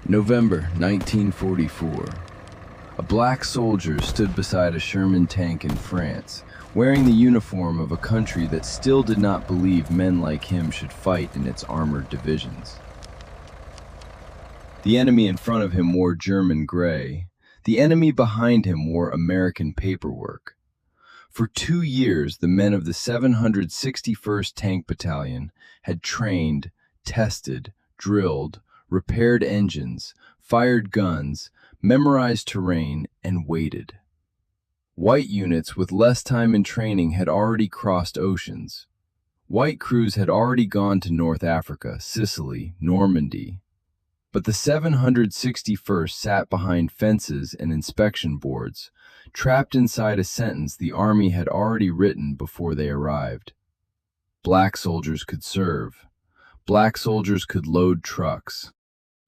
November 1944. A black soldier stood beside a Sherman tank in France, wearing the uniform of a country that still did not believe men like him should fight in its armored divisions. The enemy in front of him wore German gray. The enemy behind him wore American paperwork. For 2 years, the men of the 761st Tank Battalion had trained, tested, drilled, repaired engines, fired guns, memorized terrain, and waited. White units with less time in training had already crossed oceans. White crews had already gone to North Africa, Sicily, Normandy. But the 761st sat behind fences and inspection boards, trapped inside a sentence the Army had already written before they arrived. Black soldiers could serve. Black soldiers could load trucks.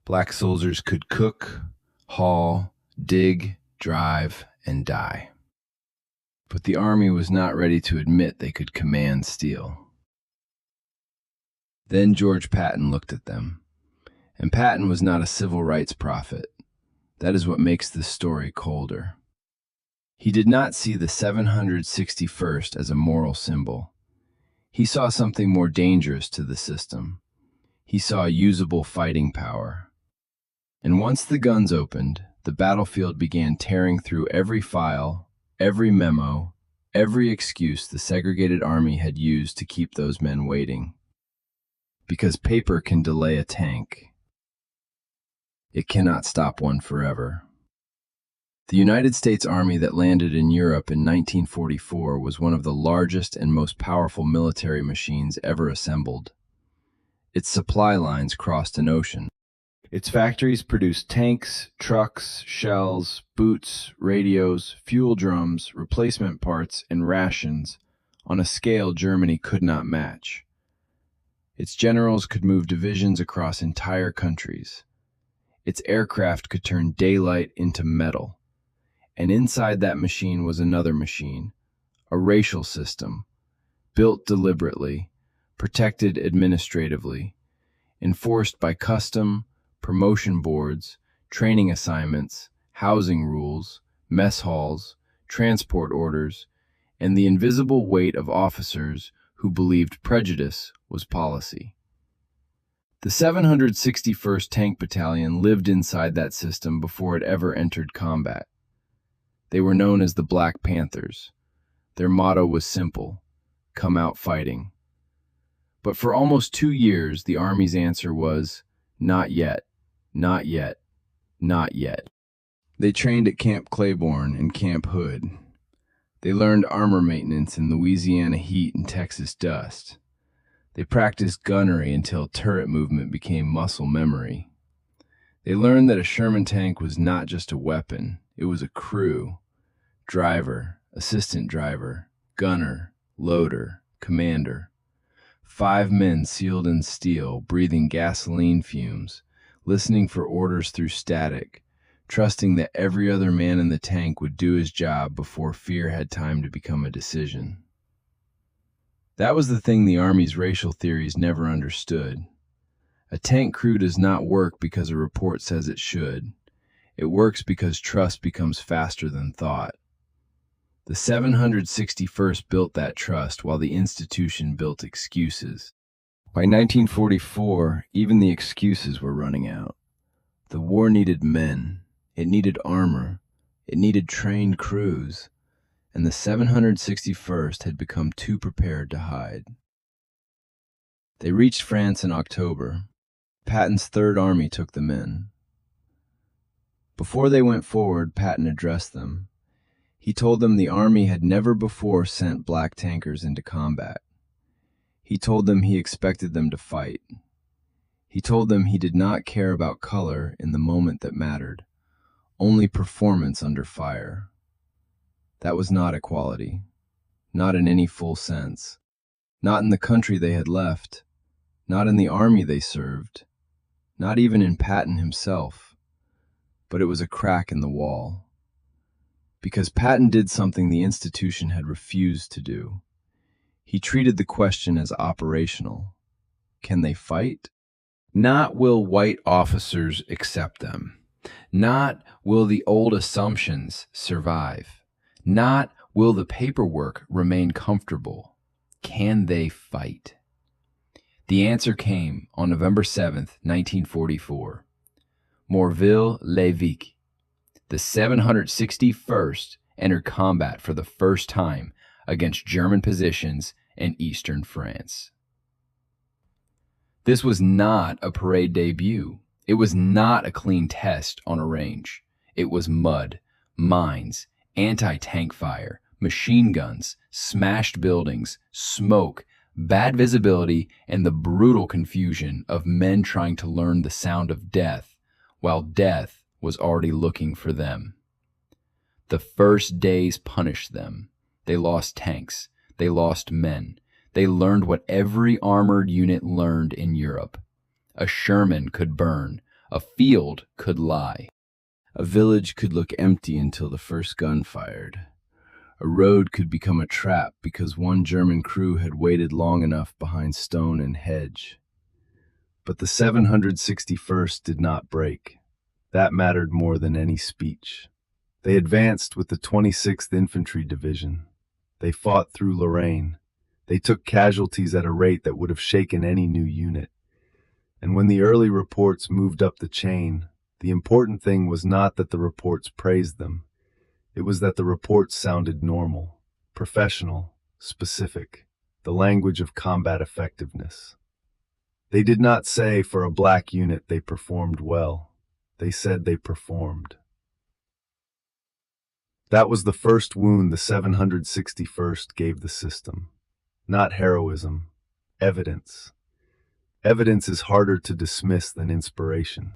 Black soldiers could cook, haul, dig, drive, and die. But the Army was not ready to admit they could command steel. Then George Patton looked at them. And Patton was not a civil rights prophet. That is what makes this story colder. He did not see the 761st as a moral symbol. He saw something more dangerous to the system. He saw usable fighting power. And once the guns opened, the battlefield began tearing through every file, every memo, every excuse the segregated army had used to keep those men waiting. Because paper can delay a tank. It cannot stop one forever. The United States Army that landed in Europe in 1944 was one of the largest and most powerful military machines ever assembled. Its supply lines crossed an ocean. Its factories produced tanks, trucks, shells, boots, radios, fuel drums, replacement parts, and rations on a scale Germany could not match. Its generals could move divisions across entire countries. Its aircraft could turn daylight into metal. And inside that machine was another machine, a racial system, built deliberately, protected administratively, enforced by custom, promotion boards, training assignments, housing rules, mess halls, transport orders, and the invisible weight of officers who believed prejudice was policy. The 761st Tank Battalion lived inside that system before it ever entered combat. They were known as the Black Panthers. Their motto was simple: come out fighting. But for almost 2 years, the Army's answer was, not yet, not yet, not yet. They trained at Camp Claiborne and Camp Hood. They learned armor maintenance in Louisiana heat and Texas dust. They practiced gunnery until turret movement became muscle memory. They learned that a Sherman tank was not just a weapon, it was a crew. Driver, assistant driver, gunner, loader, commander. 5 men sealed in steel, breathing gasoline fumes, listening for orders through static, trusting that every other man in the tank would do his job before fear had time to become a decision. That was the thing the Army's racial theories never understood. A tank crew does not work because a report says it should. It works because trust becomes faster than thought. The 761st built that trust while the institution built excuses. By 1944, even the excuses were running out. The war needed men. It needed armor. It needed trained crews. And the 761st had become too prepared to hide. They reached France in October. Patton's Third Army took them in. Before they went forward, Patton addressed them. He told them the Army had never before sent black tankers into combat. He told them he expected them to fight. He told them he did not care about color in the moment that mattered, only performance under fire. That was not equality, not in any full sense, not in the country they had left, not in the Army they served, not even in Patton himself, but it was a crack in the wall. Because Patton did something the institution had refused to do. He treated the question as operational. Can they fight? Not will white officers accept them. Not will the old assumptions survive. Not will the paperwork remain comfortable. Can they fight? The answer came on November 7th, 1944. Morville-les-Vicq. The 761st entered combat for the first time against German positions in eastern France. This was not a parade debut. It was not a clean test on a range. It was mud, mines, anti-tank fire, machine guns, smashed buildings, smoke, bad visibility, and the brutal confusion of men trying to learn the sound of death, while death was already looking for them. The first days punished them. They lost tanks. They lost men. They learned what every armored unit learned in Europe. A Sherman could burn. A field could lie. A village could look empty until the first gun fired. A road could become a trap because one German crew had waited long enough behind stone and hedge. But the 761st did not break. That mattered more than any speech. They advanced with the 26th Infantry Division. They fought through Lorraine. They took casualties at a rate that would have shaken any new unit. And when the early reports moved up the chain, the important thing was not that the reports praised them. It was that the reports sounded normal, professional, specific, the language of combat effectiveness. They did not say for a black unit they performed well. They said they performed. That was the first wound the 761st gave the system. Not heroism, evidence. Evidence is harder to dismiss than inspiration.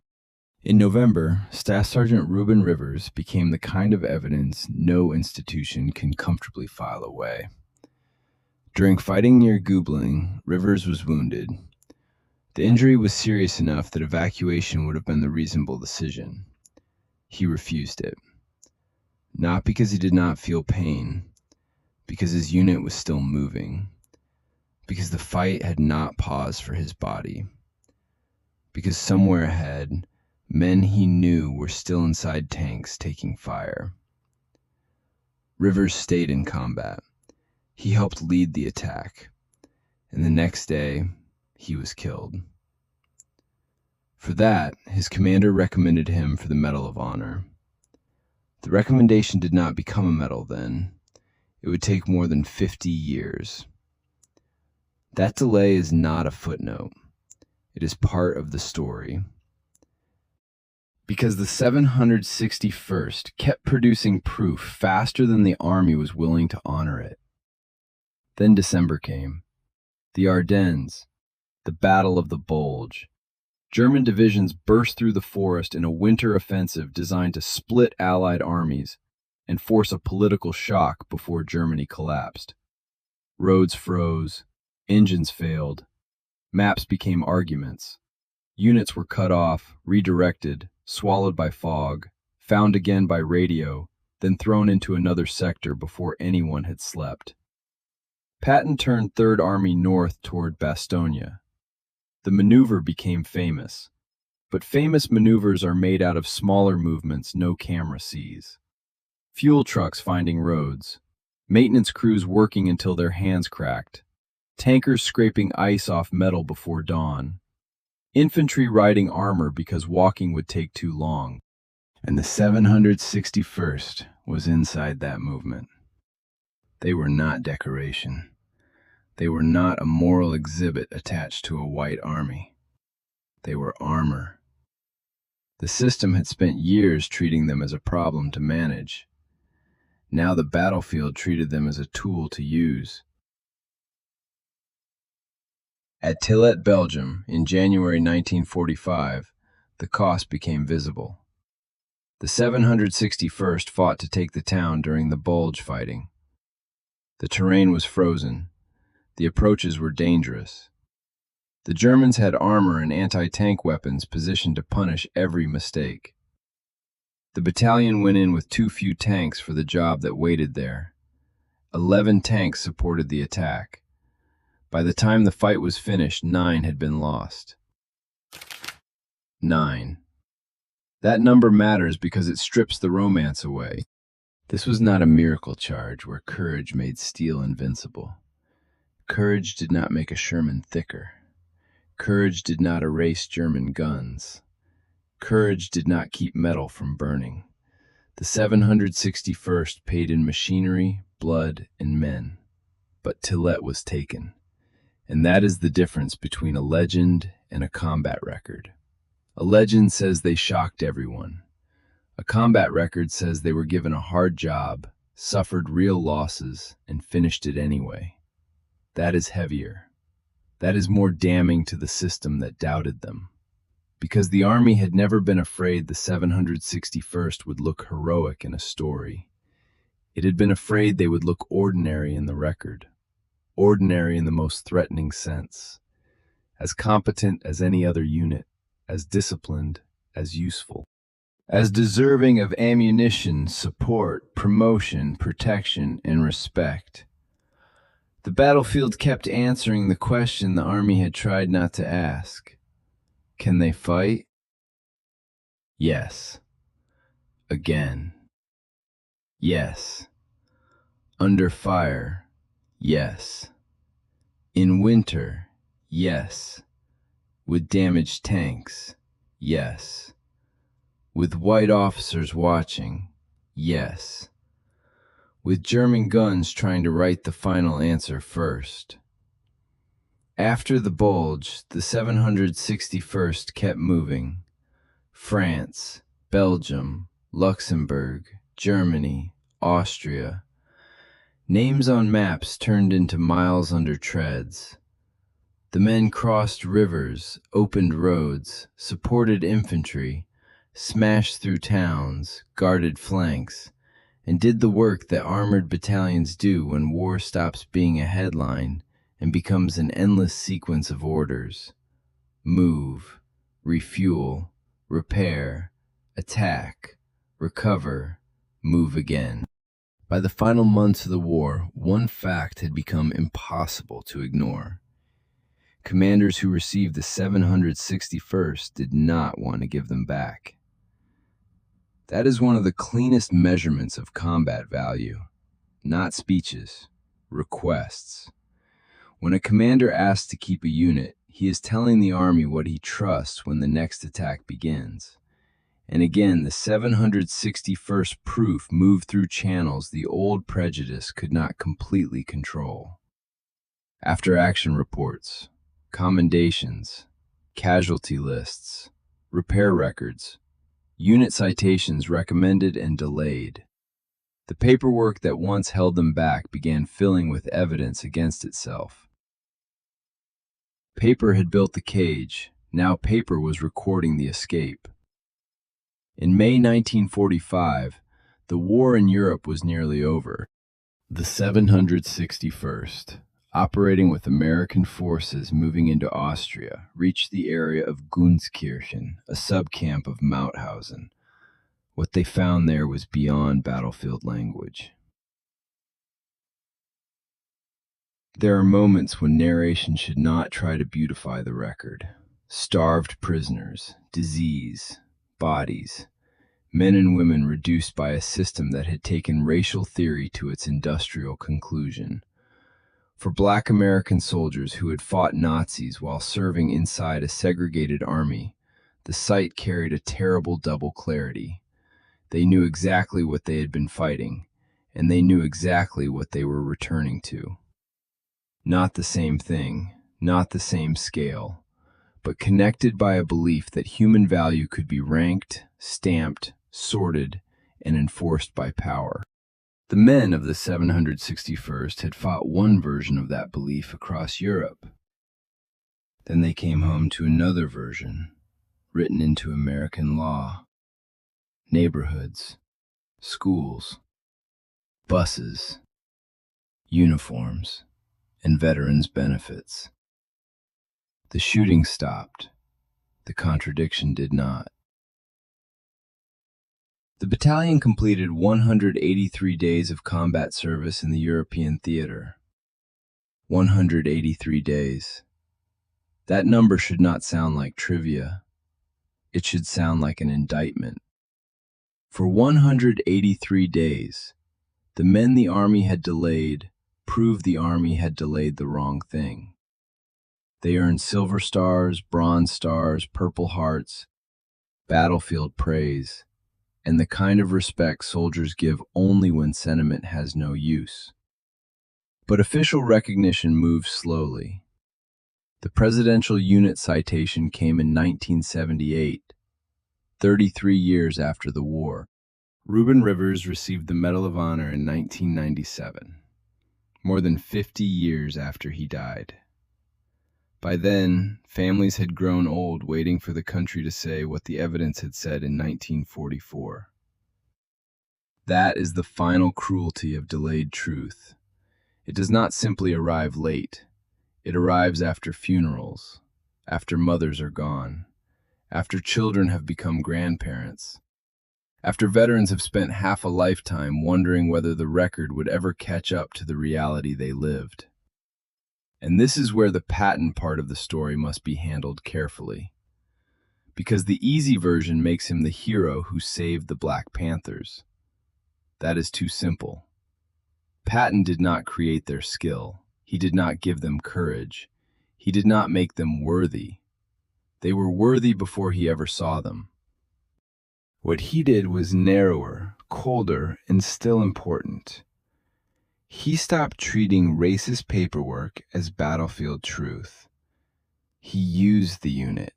In November, Staff Sergeant Reuben Rivers became the kind of evidence no institution can comfortably file away. During fighting near Goubling, Rivers was wounded. The injury was serious enough that evacuation would have been the reasonable decision. He refused it. Not because he did not feel pain, because his unit was still moving. Because the fight had not paused for his body. Because somewhere ahead, men he knew were still inside tanks taking fire. Rivers stayed in combat. He helped lead the attack. And the next day, he was killed. For that, his commander recommended him for the Medal of Honor. The recommendation did not become a medal then. It would take more than 50 years. That delay is not a footnote. It is part of the story. Because the 761st kept producing proof faster than the army was willing to honor it. Then December came. The Ardennes, the Battle of the Bulge. German divisions burst through the forest in a winter offensive designed to split Allied armies and force a political shock before Germany collapsed. Roads froze. Engines failed. Maps became arguments. Units were cut off, redirected, swallowed by fog, found again by radio, then thrown into another sector before anyone had slept. Patton turned Third Army north toward Bastogne. The maneuver became famous. But famous maneuvers are made out of smaller movements no camera sees. Fuel trucks finding roads. Maintenance crews working until their hands cracked. Tankers scraping ice off metal before dawn. Infantry riding armor because walking would take too long. And the 761st was inside that movement. They were not decoration. They were not a moral exhibit attached to a white army. They were armor. The system had spent years treating them as a problem to manage. Now the battlefield treated them as a tool to use. At Tillet, Belgium, in January 1945, the cost became visible. The 761st fought to take the town during the Bulge fighting. The terrain was frozen. The approaches were dangerous. The Germans had armor and anti-tank weapons positioned to punish every mistake. The battalion went in with too few tanks for the job that waited there. 11 tanks supported the attack. By the time the fight was finished, 9 had been lost. 9. That number matters because it strips the romance away. This was not a miracle charge where courage made steel invincible. Courage did not make a Sherman thicker. Courage did not erase German guns. Courage did not keep metal from burning. The 761st paid in machinery, blood, and men. But Tillet was taken. And that is the difference between a legend and a combat record. A legend says they shocked everyone. A combat record says they were given a hard job, suffered real losses, and finished it anyway. That is heavier. That is more damning to the system that doubted them. Because the Army had never been afraid the 761st would look heroic in a story. It had been afraid they would look ordinary in the record. Ordinary in the most threatening sense. As competent as any other unit. As disciplined, as useful. As deserving of ammunition, support, promotion, protection, and respect. The battlefield kept answering the question the Army had tried not to ask. Can they fight? Yes. Again. Yes. Under fire? Yes. In winter? Yes. With damaged tanks? Yes. With white officers watching? Yes. With German guns trying to write the final answer first. After the Bulge, the 761st kept moving. France, Belgium, Luxembourg, Germany, Austria. Names on maps turned into miles under treads. The men crossed rivers, opened roads, supported infantry, smashed through towns, guarded flanks, and did the work that armored battalions do when war stops being a headline and becomes an endless sequence of orders. Move, refuel, repair, attack, recover, move again. By the final months of the war, one fact had become impossible to ignore. Commanders who received the 761st did not want to give them back. That is one of the cleanest measurements of combat value. Not speeches, requests. When a commander asks to keep a unit, he is telling the Army what he trusts when the next attack begins. And again, the 761st proof moved through channels the old prejudice could not completely control. After action reports, commendations, casualty lists, repair records, unit citations recommended and delayed. The paperwork that once held them back began filling with evidence against itself. Paper had built the cage, now paper was recording the escape. In May 1945, the war in Europe was nearly over. The 761st, operating with American forces moving into Austria, reached the area of Gunskirchen, a subcamp of Mauthausen. What they found there was beyond battlefield language. There are moments when narration should not try to beautify the record. Starved prisoners, disease, bodies, men and women reduced by a system that had taken racial theory to its industrial conclusion. For Black American soldiers who had fought Nazis while serving inside a segregated army, the sight carried a terrible double clarity. They knew exactly what they had been fighting, and they knew exactly what they were returning to. Not the same thing, not the same scale, but connected by a belief that human value could be ranked, stamped, sorted, and enforced by power. The men of the 761st had fought one version of that belief across Europe. Then they came home to another version, written into American law. Neighborhoods, schools, buses, uniforms, and veterans' benefits. The shooting stopped. The contradiction did not. The battalion completed 183 days of combat service in the European theater. 183 days. That number should not sound like trivia. it should sound like an indictment. For 183 days, the men the army had delayed proved the army had delayed the wrong thing. They earned silver stars, bronze stars, purple hearts, battlefield praise, and the kind of respect soldiers give only when sentiment has no use. But official recognition moved slowly. The Presidential Unit Citation came in 1978, 33 years after the war. Reuben Rivers received the Medal of Honor in 1997, more than 50 years after he died. By then, families had grown old waiting for the country to say what the evidence had said in 1944. That is the final cruelty of delayed truth. It does not simply arrive late. It arrives after funerals, after mothers are gone, after children have become grandparents, after veterans have spent half a lifetime wondering whether the record would ever catch up to the reality they lived. And this is where the Patton part of the story must be handled carefully, because the easy version makes him the hero who saved the Black Panthers. That is too simple. Patton did not create their skill. He did not give them courage. He did not make them worthy. They were worthy before he ever saw them. What he did was narrower, colder, and still important. He stopped treating racist paperwork as battlefield truth. He used the unit.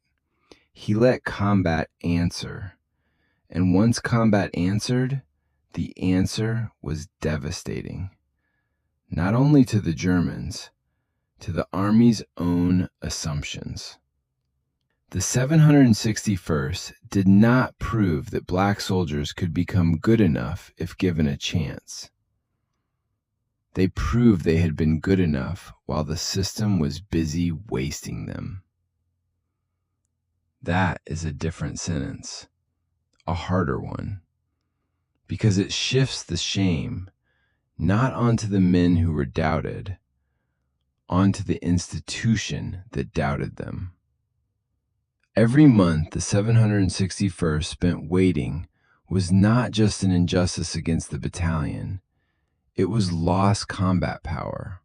He let combat answer. And once combat answered, the answer was devastating. Not only to the Germans, to the Army's own assumptions. The 761st did not prove that black soldiers could become good enough if given a chance. They proved they had been good enough while the system was busy wasting them. That is a different sentence, a harder one, because it shifts the shame not onto the men who were doubted, onto the institution that doubted them. Every month the 761st spent waiting was not just an injustice against the battalion, it was lost combat power.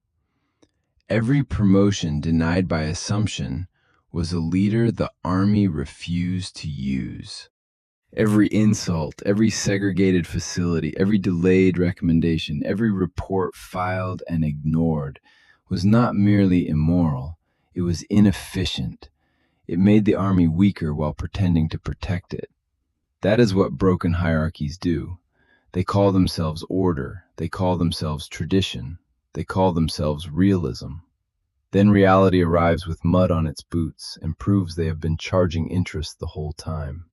Every promotion denied by assumption was a leader the Army refused to use. Every insult, every segregated facility, every delayed recommendation, every report filed and ignored was not merely immoral, it was inefficient. It made the Army weaker while pretending to protect it. That is what broken hierarchies do. They call themselves order, they call themselves tradition, they call themselves realism. Then reality arrives with mud on its boots and proves they have been charging interest the whole time.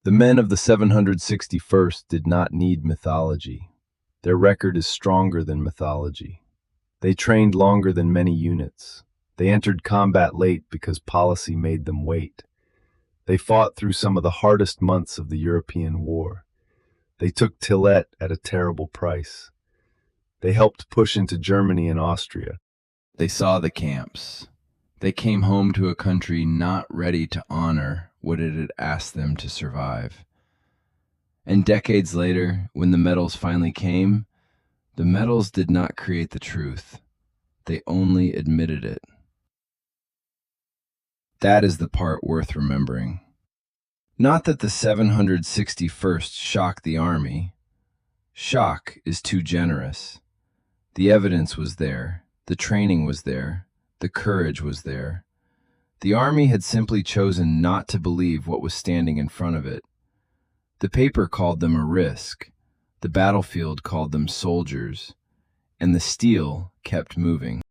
The men of the 761st did not need mythology. Their record is stronger than mythology. They trained longer than many units. They entered combat late because policy made them wait. They fought through some of the hardest months of the European war. They took Tillet at a terrible price. They helped push into Germany and Austria. They saw the camps. They came home to a country not ready to honor what it had asked them to survive. And decades later, when the medals finally came, the medals did not create the truth. They only admitted it. That is the part worth remembering. Not that the 761st shocked the Army. Shock is too generous. The evidence was there. The training was there. The courage was there. The Army had simply chosen not to believe what was standing in front of it. The paper called them a risk. The battlefield called them soldiers. And the steel kept moving.